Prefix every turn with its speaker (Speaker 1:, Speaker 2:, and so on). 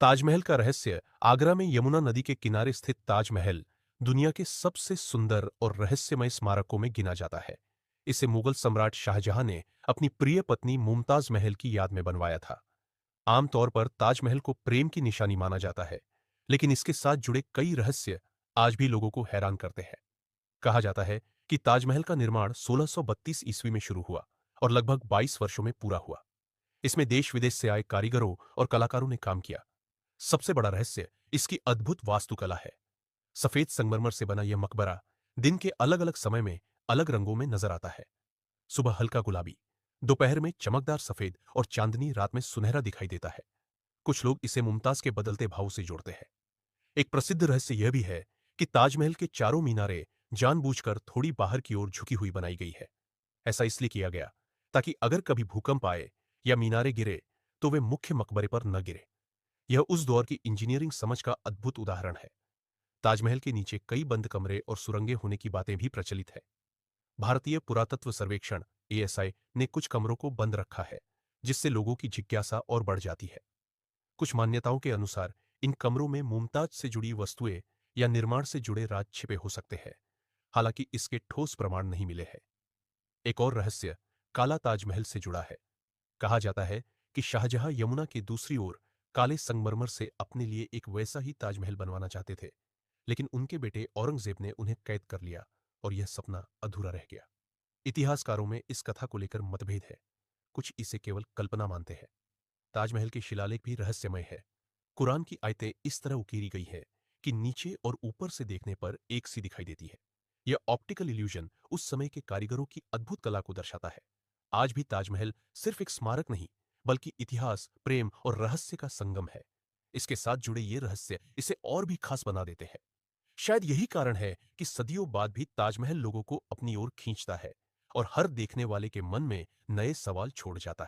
Speaker 1: ताजमहल का रहस्य। आगरा में यमुना नदी के किनारे स्थित ताजमहल दुनिया के सबसे सुंदर और रहस्यमय स्मारकों में गिना जाता है। इसे मुगल सम्राट शाहजहां ने अपनी प्रिय पत्नी मुमताज महल की याद में बनवाया था। आमतौर पर ताजमहल को प्रेम की निशानी माना जाता है, लेकिन इसके साथ जुड़े कई रहस्य आज भी लोगों को हैरान करते हैं। कहा जाता है कि ताजमहल का निर्माण 1632 ईस्वी में शुरू हुआ और लगभग 22 वर्षों में पूरा हुआ। इसमें देश विदेश से आए कारीगरों और कलाकारों ने काम किया। सबसे बड़ा रहस्य इसकी अद्भुत वास्तुकला है। सफेद संगमरमर से बना यह मकबरा दिन के अलग अलग समय में अलग रंगों में नजर आता है। सुबह हल्का गुलाबी, दोपहर में चमकदार सफेद और चांदनी रात में सुनहरा दिखाई देता है। कुछ लोग इसे मुमताज के बदलते भाव से जोड़ते हैं। एक प्रसिद्ध रहस्य यह भी है कि ताजमहल के चारों मीनारें जानबूझकर थोड़ी बाहर की ओर झुकी हुई बनाई गई है। ऐसा इसलिए किया गया ताकि अगर कभी भूकंप आए या मीनारें गिरे तो वे मुख्य मकबरे पर न गिरे। यह उस दौर की इंजीनियरिंग समझ का अद्भुत उदाहरण है। ताजमहल के नीचे कई बंद कमरे और सुरंगें होने की बातें भी प्रचलित है। भारतीय पुरातत्व सर्वेक्षण एएसआई ने कुछ कमरों को बंद रखा है, जिससे लोगों की जिज्ञासा और बढ़ जाती है। कुछ मान्यताओं के अनुसार इन कमरों में मुमताज से जुड़ी वस्तुएं या निर्माण से जुड़े राज छिपे हो सकते हैं। हालांकि इसके ठोस प्रमाण नहीं मिले हैं। एक और रहस्य काला ताजमहल से जुड़ा है। कहा जाता है कि शाहजहां यमुना की दूसरी ओर काले संगमरमर से अपने लिए एक वैसा ही ताजमहल बनवाना चाहते थे, लेकिन उनके बेटे औरंगजेब ने उन्हें कैद कर लिया और यह सपना अधूरा रह गया। इतिहासकारों में इस कथा को लेकर मतभेद है। कुछ इसे केवल कल्पना मानते हैं। ताजमहल के शिलालेख भी रहस्यमय है। कुरान की आयतें इस तरह उकेरी गई है कि नीचे और ऊपर से देखने पर एक सी दिखाई देती है। यह ऑप्टिकल इल्यूजन उस समय के कारीगरों की अद्भुत कला को दर्शाता है। आज भी ताजमहल सिर्फ एक स्मारक नहीं, बल्कि इतिहास, प्रेम और रहस्य का संगम है। इसके साथ जुड़े ये रहस्य इसे और भी खास बना देते हैं। शायद यही कारण है कि सदियों बाद भी ताजमहल लोगों को अपनी ओर खींचता है और हर देखने वाले के मन में नए सवाल छोड़ जाता है।